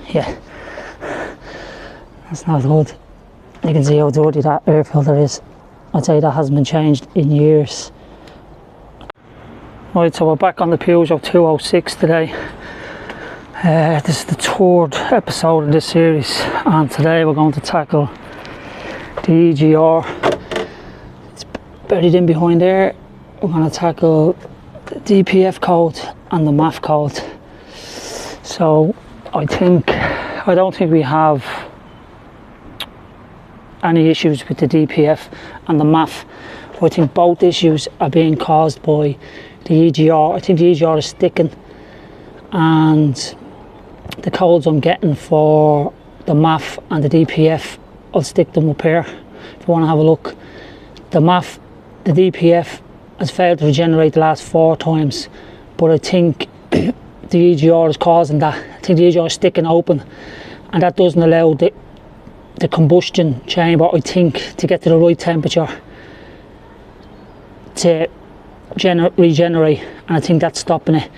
Yeah, that's not good. You can see how dirty that air filter is. I'd say that hasn't been changed in years. Right, so we're back on the Peugeot 206 today. This is the third episode of this series, and today we're going to tackle the EGR. It's buried in behind there. We're going to tackle the DPF code and the MAF code. So I don't think we have any issues with the DPF and the MAF. I think both issues are being caused by the EGR. I think the EGR is sticking, and the codes I'm getting for the MAF and the DPF, I'll stick them up here if you want to have a look. The MAF, the DPF has failed to regenerate the last 4 times, but I think the EGR is causing that. I think the EGR is sticking open, and that doesn't allow the combustion chamber, I think, to get to the right temperature to regenerate, and I think that's stopping it.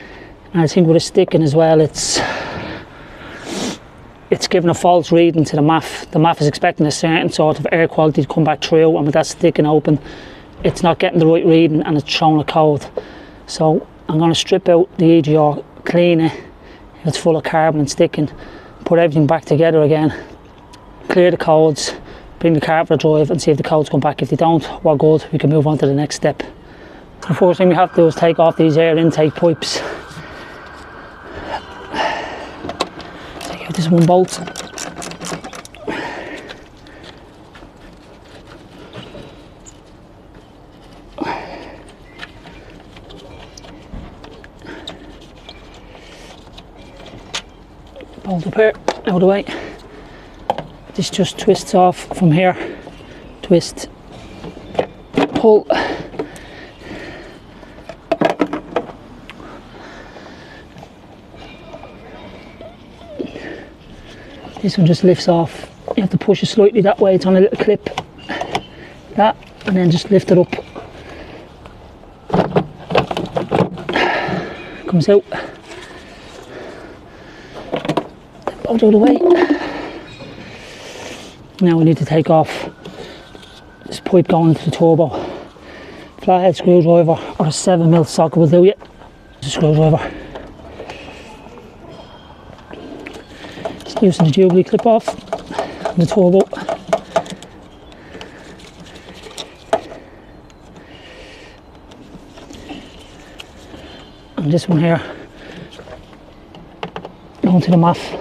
And I think with it sticking as well, it's giving a false reading to the MAF. The MAF is expecting a certain sort of air quality to come back through, and with that sticking open, it's not getting the right reading and it's showing a code. So I'm going to strip out the EGR, clean it if it's full of carbon and sticking, put everything back together again, clear the codes, bring the car for a drive and see if the codes come back. If they don't, we're good, we can move on to the next step. The first thing we have to do is take off these air intake pipes. Take out this one bolt. Bolt up here, out of the way. This just twists off from here. Twist, pull. This one just lifts off. You have to push it slightly that way. It's on a little clip. That, and then just lift it up. Comes out. Out of the way. Now we need to take off this pipe going into the turbo. Flathead screwdriver or a 7mm socket will do it. Just a screwdriver. Just using the jubilee clip off and the turbo. And this one here going to the MAF.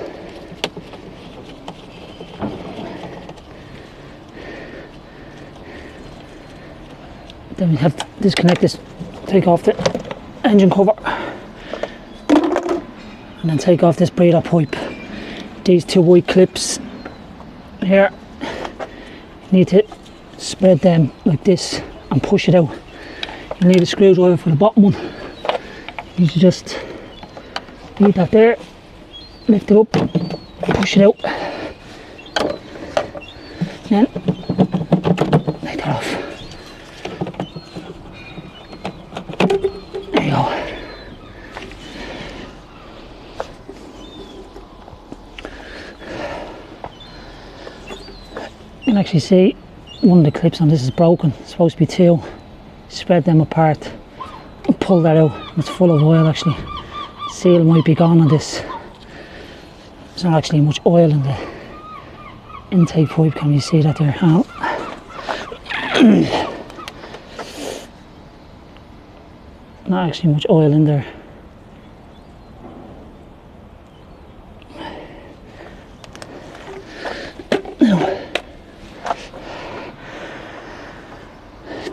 Then we have to disconnect this, take off the engine cover, and then take off this breather pipe. These 2 white clips here, you need to spread them like this and push it out. You need a screwdriver for the bottom one. You need to just leave that there, lift it up, push it out, then take that off. There you go. You can actually see one of the clips on this is broken. It's supposed to be 2. Spread them apart and pull that out. It's full of oil actually. Seal might be gone on this. There's not actually much oil in the intake pipe. Can you see that there? Oh. Not actually much oil in there. Now,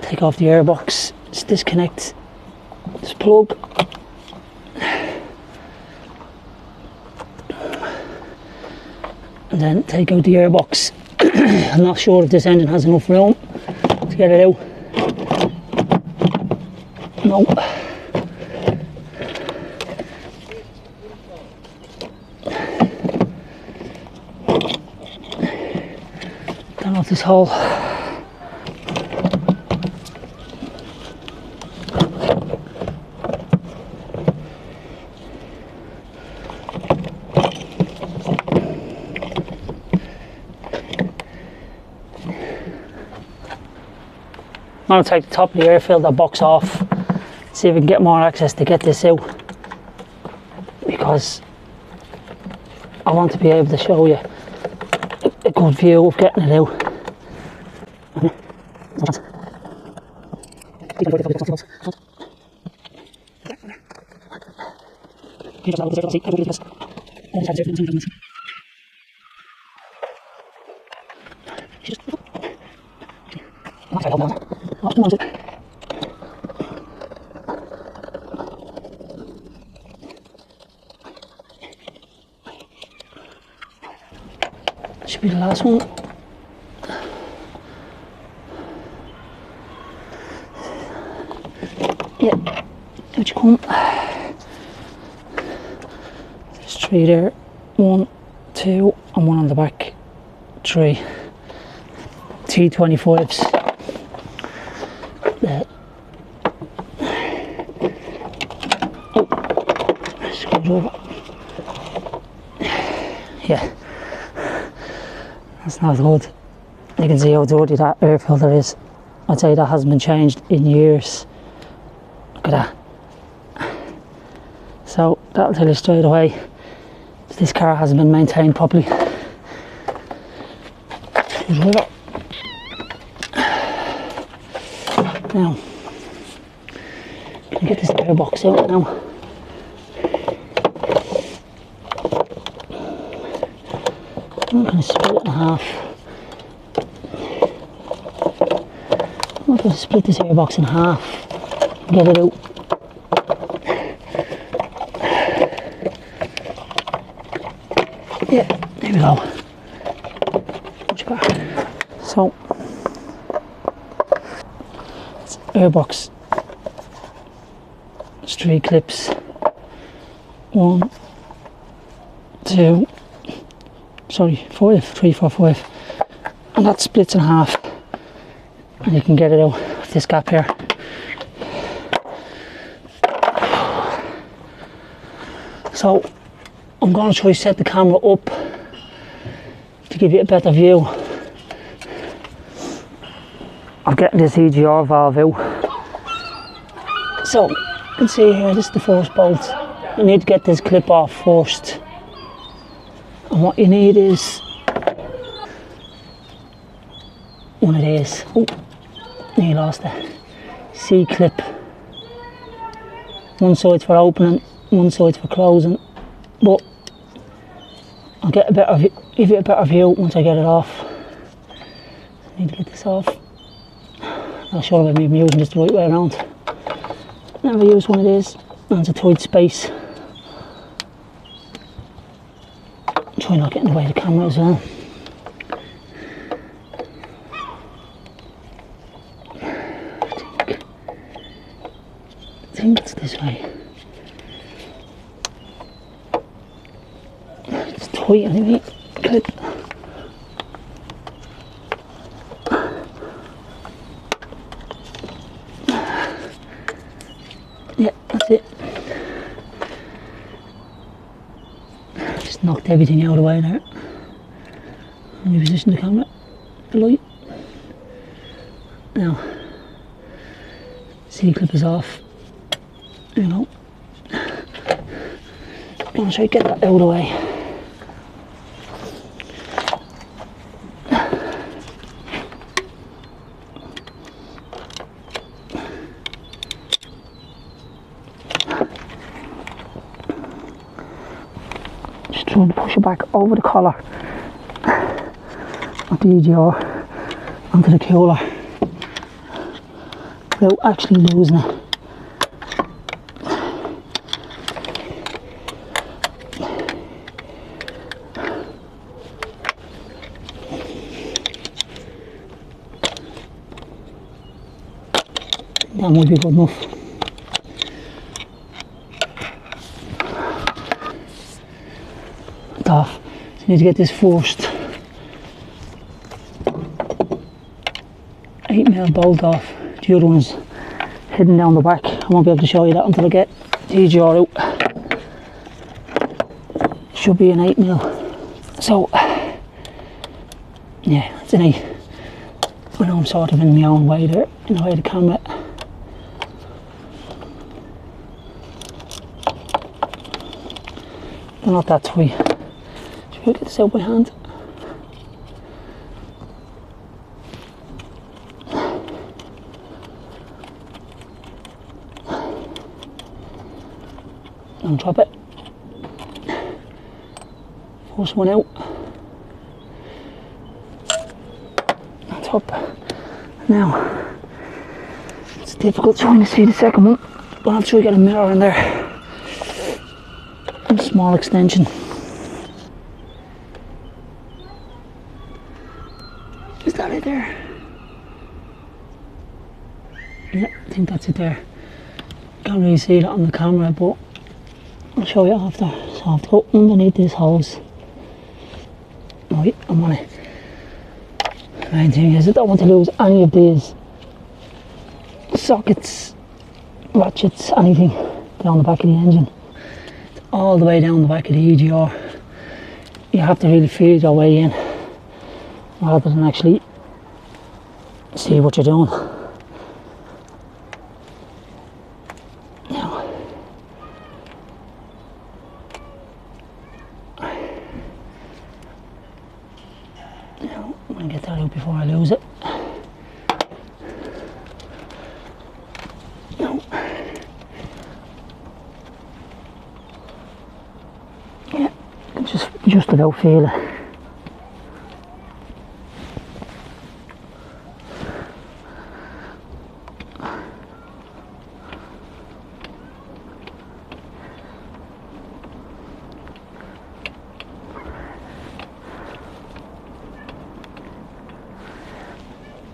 take off the airbox, just disconnect this plug. And then take out the airbox. I'm not sure if this engine has enough room to get it out. No. Turn off this hole. I'm going to take the top of the air filter box off, see if we can get more access to get this out, because I want to be able to show you a good view of getting it out. Should be the last one. Yeah, out you come. There's 3 there. 1, 2, and 1 on the back. 3. T25s. Screwdriver. Yeah. That's not good. You can see how dirty that air filter is. I'd say that hasn't been changed in years. Look at that. So that'll tell you straight away that this car hasn't been maintained properly. Now, can I get this air box out now? I'm going to split it in half. I'm going to split this air box in half and get it out. Yeah, there we go. Much better. So, it's air box. It's 3 clips. 1, 2. Sorry, 5, 3, 4, 5, and that splits in half, and you can get it out of this gap here. So I'm going to try to set the camera up to give you a better view of getting this EGR valve out. So you can see here, this is the first bolt. You need to get this clip off first. And what you need is one of these. Oh, you lost it. C-clip. One side's for opening, one side's for closing. But I'll get a better, give you a better view once I get it off. I need to get this off. I'll show you if I'm using this the right way around. Never use one of these. That's a tight space. Try not getting away the camera as well. I think it's this way. It's tight anyway. Clip. Yeah, that's it. Just knocked everything out of the way there. Let me position the camera, the light. Now, C-clip is off. There you go. I'm going to try to get that out of the way. Just trying to push it back over the collar of the EGR onto the cooler without actually losing it. That might be good enough. It's off. So you need to get this first 8mm bolt off. The other one's hidden down the back. I won't be able to show you that until I get the EGR out. Should be an 8mm. So yeah, it's an 8. I know I'm sort of in my own way there, in the way of the camera. They're not that tight. Should we get this out by hand? And drop it. First one out. On top. Now, it's difficult trying to see the second one, but I'll try to get a mirror in there. A small extension. Is that it there? Yeah, I think that's it there. Can't really see that on the camera, but I'll show you after. So I have to go underneath this hose. Right, I'm on it. The main thing is I don't want to lose any of these sockets, ratchets, anything down the back of the engine. It's all the way down the back of the EGR. You have to really feel your way in rather than actually see what you're doing. Now, I'm going to get that out before I lose it. No. Yeah, I can just about feel it.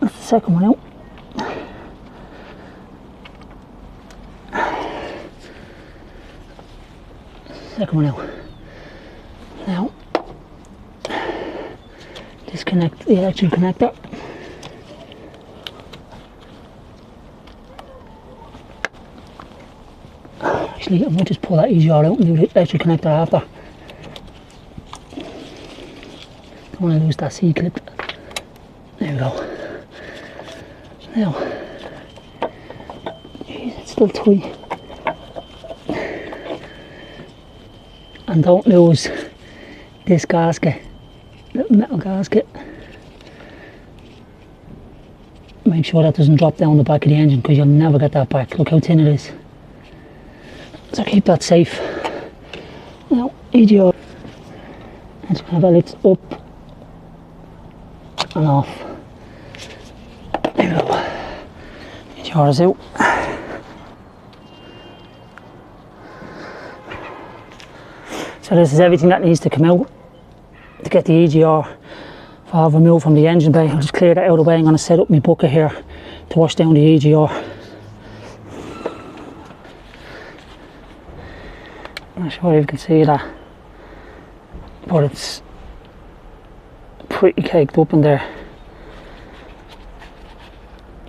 That's the second one out. Second one out. Now, disconnect the electric connector. Actually, I might just pull that EGR out and do the electric connector after. Don't want to lose that C-clip. There we go. Now, geez, it's still tight. And don't lose this gasket, little metal gasket. Make sure that doesn't drop down the back of the engine because you'll never get that back. Look how thin it is. So keep that safe. Now, EGR, it's going to have its up and off. There we go. EGR is out. So this is everything that needs to come out to get the EGR valve removed from the engine bay. I'll just clear that out of the way. I'm going to set up my bucket here to wash down the EGR. I'm not sure if you can see that, but it's pretty caked up in there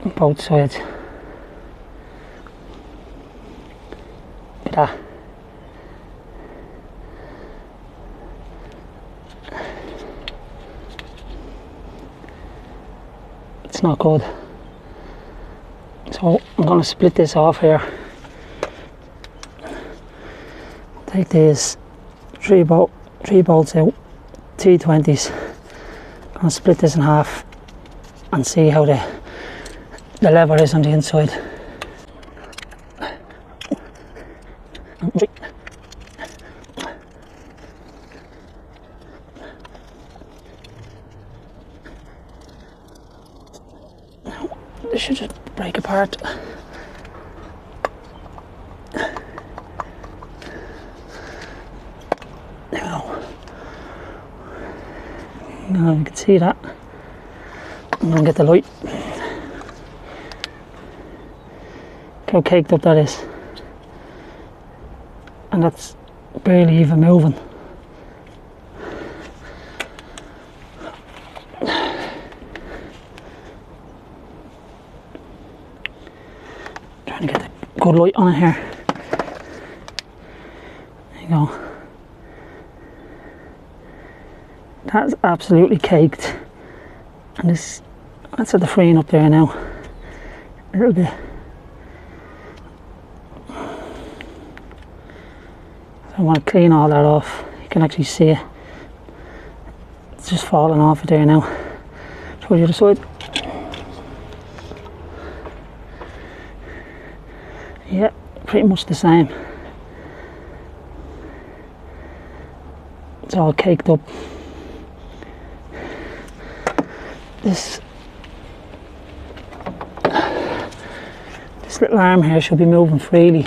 on both sides. Look at that. It's not good. So I'm going to split this off here. Take these three bolts out, T20s. I'm going to split this in half and see how the lever is on the inside. This should just break apart. There we go. Now you can see that. I'm going to get the light. Look how caked up that is. And that's barely even moving. Trying to get a good light on it here. There you go. That's absolutely caked, and this That's at the freeing up there now, a little bit. So I want to clean all that off. You can actually see it. It's just falling off of there now. Show you the other side. Yeah, pretty much the same. It's all caked up. This little arm here should be moving freely,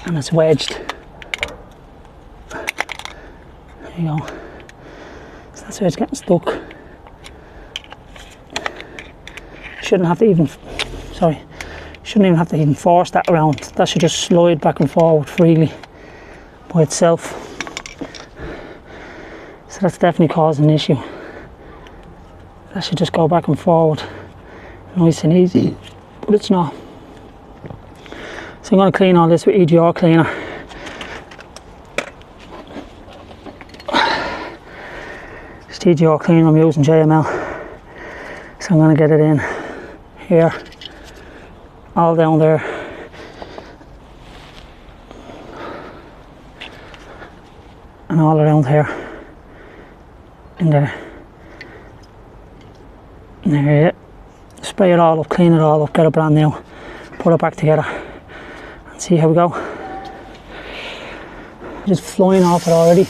and it's wedged. There you go. So that's where it's getting stuck. Shouldn't have to even, sorry, shouldn't even have to even force that around. That should just slide back and forward freely by itself. So that's definitely causing an issue. That should just go back and forward nice and easy, but it's not. So I'm going to clean all this with EGR cleaner. It's EGR cleaner, I'm using JML. So I'm going to get it in here, all down there. And all around here. In there. And there, yeah. Spray it all up, clean it all up, get it brand new, put it back together and see how we go. Just flying off it already.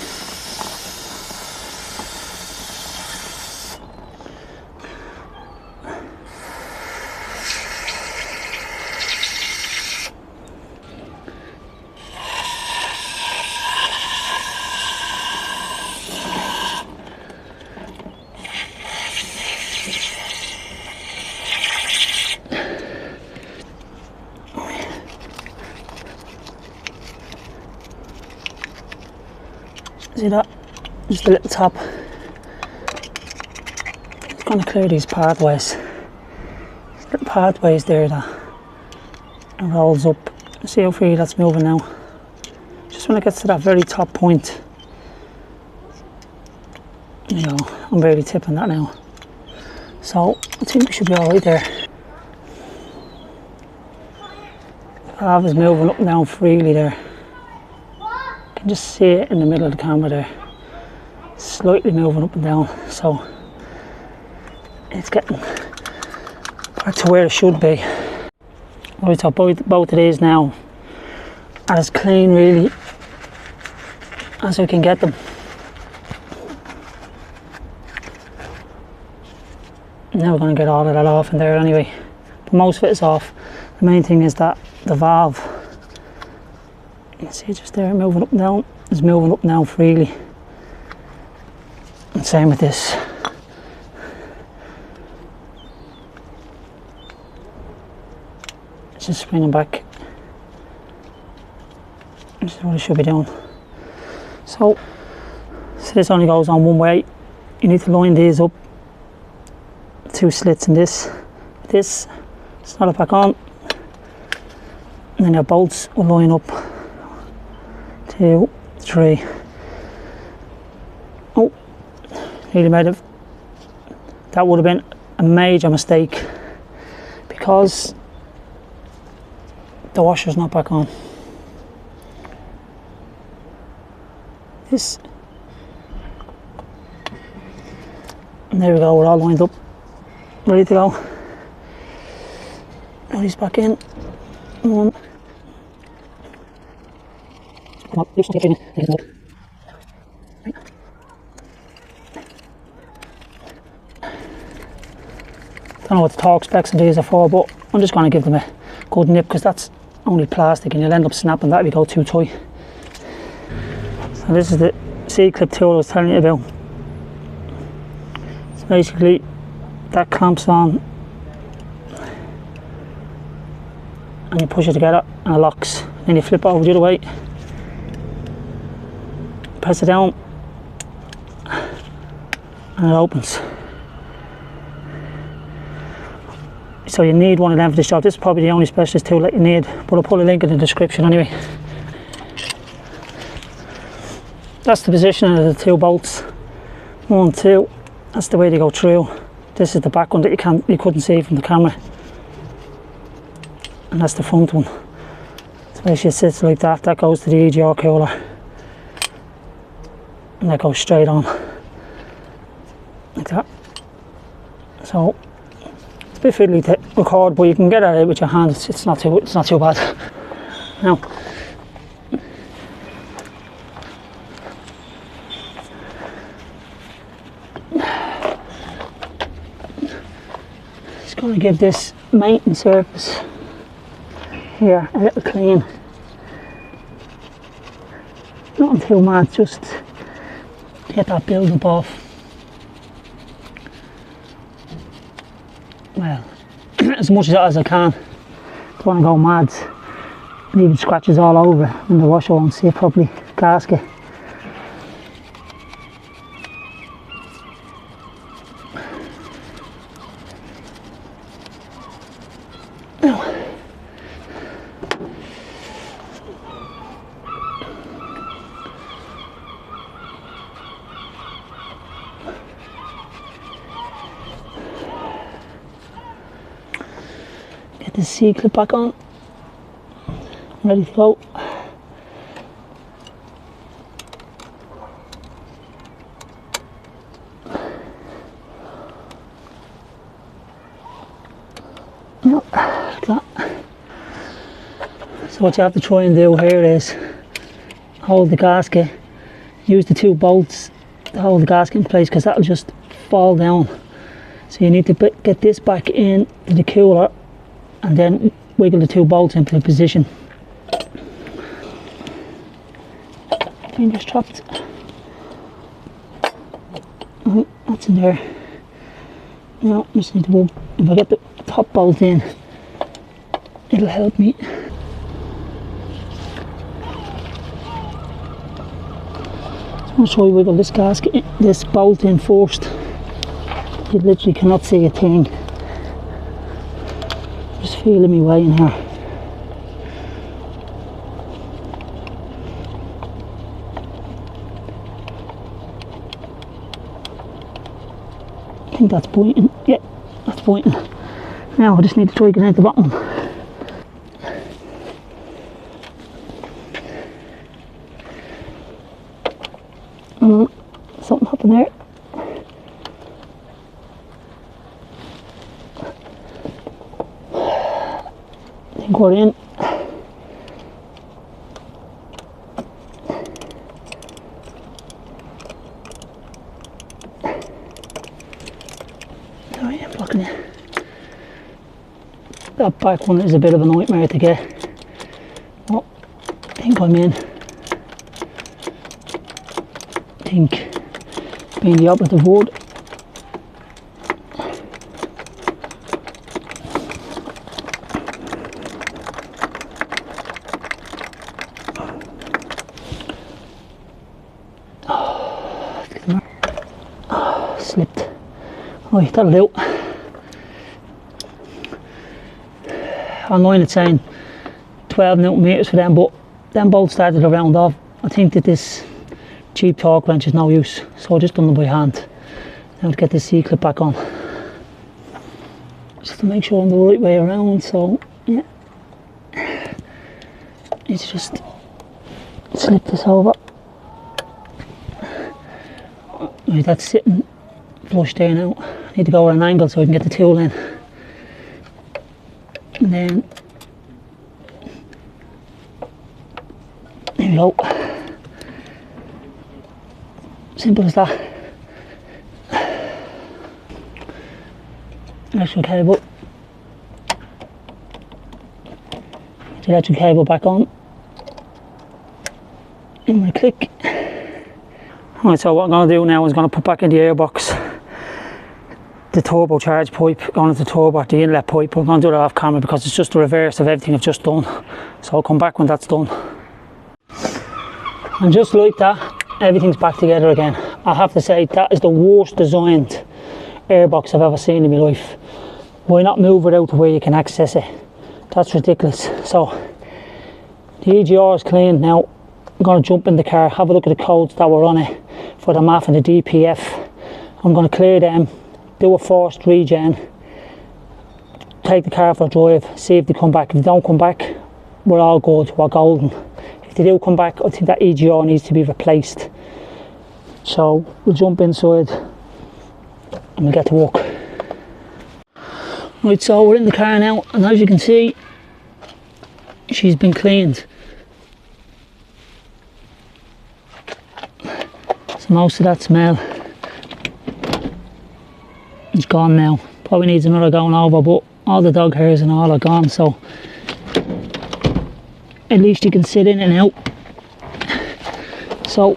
See that? Just a little tap. It's going to clear these pathways. Little pathways there that rolls up. See how free that's moving now. Just when it gets to that very top point. You know, I'm barely tipping that now. So I think we should be alright there. The valve is moving up and down freely there. You can just see it in the middle of the camera there, slightly moving up and down, so it's getting back to where it should be. Right, so both of these now are as clean really as we can get them. Now we're going to get all of that off in there anyway, but most of it is off. The main thing is that the valve, you can see just there moving up and down, it's moving up and down freely. And same with this. It's just springing back. This is what it should be doing. So this only goes on one way. You need to line these up. 2 slits in this. This, snap it back on. And then your bolts will line up. 2, 3. Oh, nearly made it. That would have been a major mistake because the washer's not back on. This. And there we go, we're all lined up, ready to go. Now he's back in. 1. Come on, don't know what the torque specs of these are for, but I'm just going to give them a good nip because that's only plastic and you'll end up snapping that if you go too tight. So this is the C-clip tool I was telling you about. It's basically that clamps on and you push it together and it locks. Then you flip it over the other way, press it down and it opens. So you need one of them for this job. This is probably the only specialist tool that you need, but I'll put a link in the description anyway. That's the position of the 2 bolts, 1, 2, That's the way they go through. This is the back one that you couldn't see from the camera, and that's the front one. So basically it sits like that. That goes to the EGR cooler, and that goes straight on like that. So it's a bit fiddly to record, but you can get at it with your hands. It's not too bad. Now, just going to give this maintenance surface here a little clean. Nothing too mad, just get that build up off. Well, as much as I can. Don't want to go mad, leaving scratches all over and the washer won't sit properly. Gasket. Now, get the C-clip back on, ready to go. Yep, like that. So what you have to try and do here is hold the gasket, use the 2 bolts to hold the gasket in place, because that'll just fall down. So you need to get this back in to the cooler and then wiggle the 2 bolts into position. Fingers trapped. Right, that's in there. Now just need to, if I get the top bolt in, it'll help me. So I'll show you wiggle this gasket, this bolt in first. You literally cannot see a thing. Just feeling me way in here. I think that's pointing. Yeah, that's pointing. Now I just need to try to get into the bottom. Something happened there. I think we're in. Alright, I'm blocking it. That back one is a bit of a nightmare to get. Oh, I think I'm in. I think being the operative word. Slipped. Right, that'll do. Online it's saying 12 Newton meters for them, but them bolts started to round off. I think that this cheap torque wrench is no use, so I just done them by hand. Now to get this C-clip back on, just to make sure I'm the right way around. So yeah, need to just slip this over. Right, that's sitting flush there now. I need to go at an angle so I can get the tool in, and then there we go. Simple as that. Electrical cable. Get the electrical cable back on. In with a click. Right, so what I'm going to do now is going to put back in the airbox the turbocharged pipe going into the turbo, the inlet pipe. I'm going to do that off camera because it's just the reverse of everything I've just done. So I'll come back when that's done. And just like that, everything's back together again. I have to say, that is the worst designed airbox I've ever seen in my life. Why not move it out to where you can access it? That's ridiculous. So the EGR is clean now. I'm going to jump in the car, have a look at the codes that were on it for the MAF and the DPF, and I'm going to clear them, do a forced regen, take the car for a drive, see if they come back. If they don't come back, we're all good, we're golden. If they do come back, I think that EGR needs to be replaced. So we'll jump inside and we'll get to work. Right, so we're in the car now, and as you can see, she's been cleaned. So most of that smell is gone now. Probably needs another going over, but all the dog hairs and all are gone, so at least you can sit in and out. So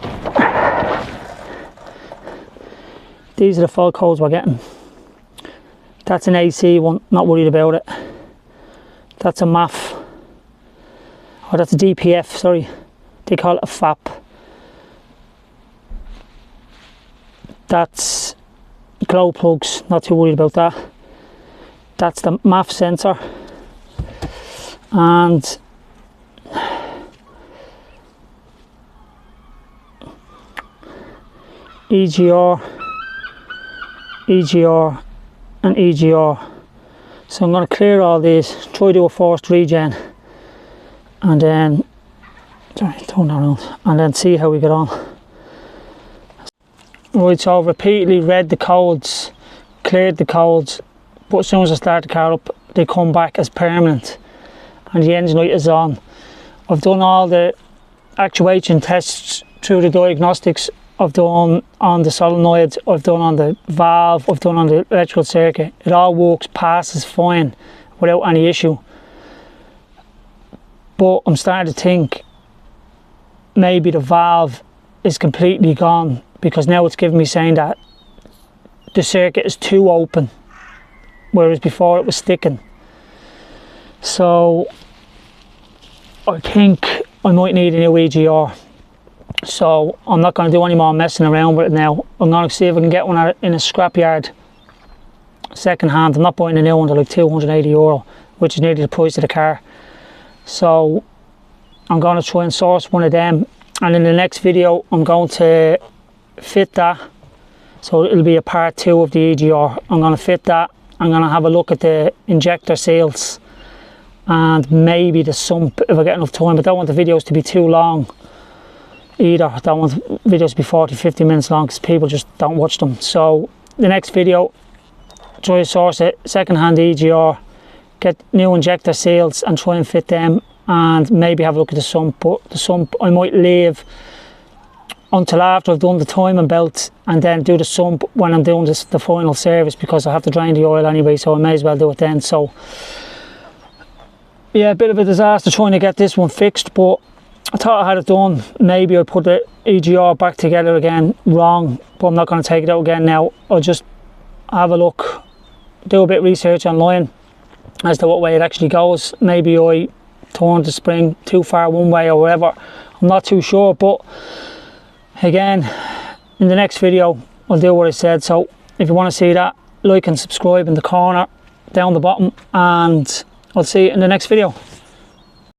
these are the fault codes we're getting. That's an AC one, not worried about it. That's a MAF, or that's a DPF, sorry, they call it a FAP. That's glow plugs, not too worried about that. That's the MAF sensor, and EGR, EGR and EGR. So I'm going to clear all these, try to do a forced regen, and then turn that around, and then see how we get on. Right, so I've repeatedly read the codes, cleared the codes, but as soon as I start the car up, they come back as permanent, and the engine light is on. I've done all the actuation tests through the diagnostics. I've done on the solenoid, I've done on the valve, I've done on the electrical circuit. It all works, passes fine without any issue. But I'm starting to think maybe the valve is completely gone, because now it's giving me saying that the circuit is too open, whereas before it was sticking. So I think I might need a new EGR. So I'm not going to do any more messing around with it now. I'm going to see if I can get one in a scrapyard second hand. I'm not buying a new one, they're like €280, which is nearly the price of the car. So I'm going to try and source one of them, and in the next video I'm going to fit that. So it'll be a part 2 of the EGR. I'm going to fit that. I'm going to have a look at the injector seals and maybe the sump if I get enough time. But I don't want the videos to be too long either. I don't want videos to be 40-50 minutes long, because people just don't watch them. So the next video, try to source a second-hand EGR, get new injector seals and try and fit them, and maybe have a look at the sump. But the sump I might leave until after I've done the timing belt, and then do the sump when I'm doing the final service, because I have to drain the oil anyway, so I may as well do it then. So yeah, a bit of a disaster trying to get this one fixed, but I thought I had it done. Maybe I put the EGR back together again wrong, but I'm not going to take it out again now. I'll just have a look, do a bit of research online as to what way it actually goes. Maybe I turned the spring too far one way or whatever, I'm not too sure. But again, in the next video I'll do what I said. So if you want to see that, like and subscribe in the corner down the bottom, and I'll see you in the next video.